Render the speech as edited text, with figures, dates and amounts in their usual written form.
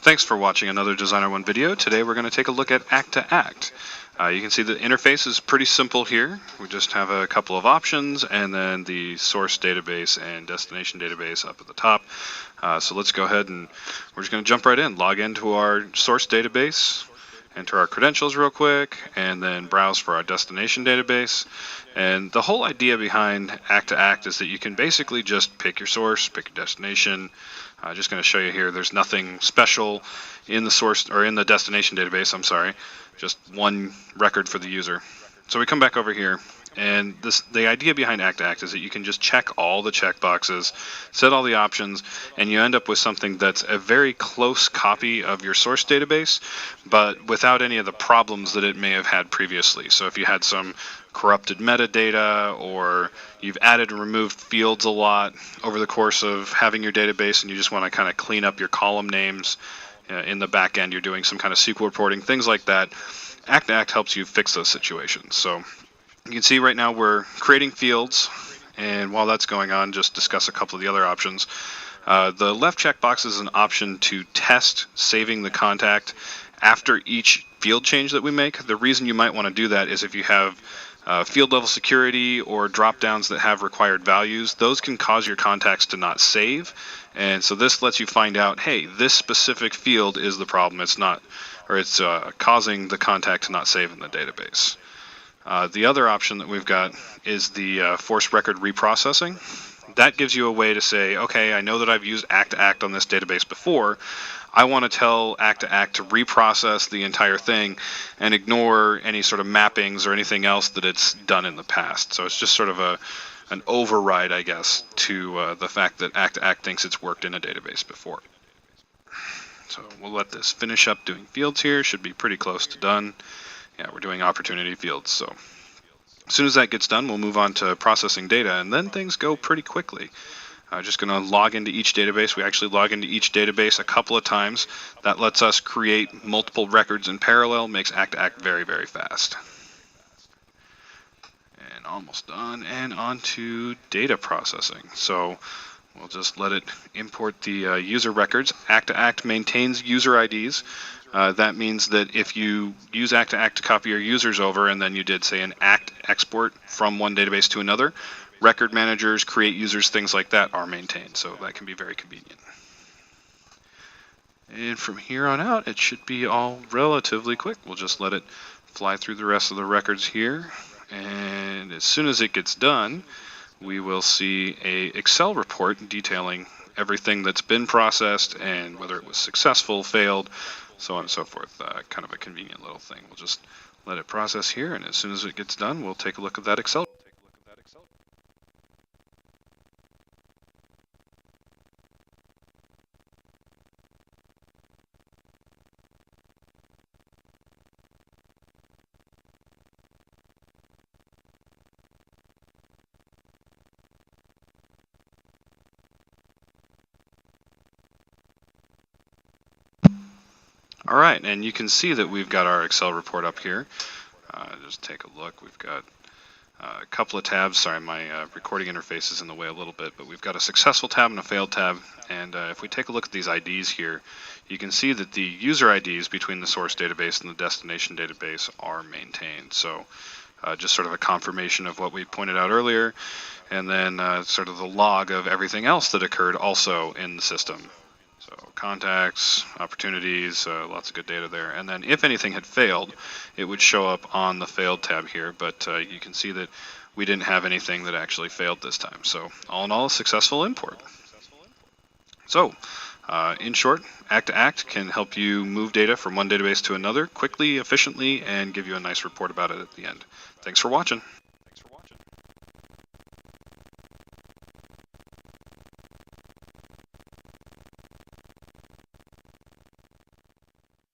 Thanks for watching another DesignR1 video. Today we're going to take a look at ACT. You can see the interface is pretty simple here. We just have a couple of options and then the source database and destination database up at the top. So let's go ahead and we're just going to jump right in. Log into our source database, enter our credentials real quick, and then browse for our destination database. And the whole idea behind ACT is that you can basically just pick your source, pick your destination. Just going to show you here, there's nothing special in the source or in the destination database, I'm sorry, just one record for the user. So we come back over here, and the idea behind ACT is that you can just check all the checkboxes, set all the options, and you end up with something that's a very close copy of your source database, but without any of the problems that it may have had previously. So if you had some corrupted metadata, or you've added and removed fields a lot over the course of having your database and you just want to kind of clean up your column names in the back end, you're doing some kind of SQL reporting, things like that, ACT helps you fix those situations. So you can see right now we're creating fields, and while that's going on, just discuss a couple of the other options. The left checkbox is an option to test saving the contact after each field change that we make. The reason you might want to do that is if you have field level security or drop downs that have required values, those can cause your contacts to not save. And so this lets you find out, hey, this specific field is the problem. It's not, or it's causing the contact to not save in the database. The other option that we've got is the force record reprocessing. That gives you a way to say, okay, I know that I've used ACT on this database before. I want to tell ACT to reprocess the entire thing and ignore any sort of mappings or anything else that it's done in the past. So it's just sort of an override, I guess, to the fact that ACT thinks it's worked in a database before. So we'll let this finish up doing fields here. Should be pretty close to done. Yeah, we're doing opportunity fields. So as soon as that gets done, we'll move on to processing data, and then things go pretty quickly. Just going to log into each database. We actually log into each database a couple of times. That lets us create multiple records in parallel, makes ACT very, very fast. And almost done, and on to data processing. So we'll just let it import the user records. ACT maintains user IDs. That means that if you use ACT to copy your users over, and then you did, say, an ACT export from one database to another, record managers, create users, things like that are maintained, so that can be very convenient. And from here on out, it should be all relatively quick. We'll just let it fly through the rest of the records here, and as soon as it gets done, we will see an Excel report detailing everything that's been processed and whether it was successful, failed, so on and so forth. Kind of a convenient little thing. We'll just let it process here, and as soon as it gets done, we'll take a look at that Excel. All right, and you can see that we've got our Excel report up here. Just take a look. We've got a couple of tabs. Sorry, my recording interface is in the way a little bit, but we've got a successful tab and a failed tab. And if we take a look at these IDs here, you can see that the user IDs between the source database and the destination database are maintained. So just sort of a confirmation of what we pointed out earlier, and then sort of the log of everything else that occurred also in the system. So contacts, opportunities, lots of good data there. And then if anything had failed, it would show up on the failed tab here. But you can see that we didn't have anything that actually failed this time. So all in all, a successful import. So in short, ACT can help you move data from one database to another quickly, efficiently, and give you a nice report about it at the end. Thanks for watching.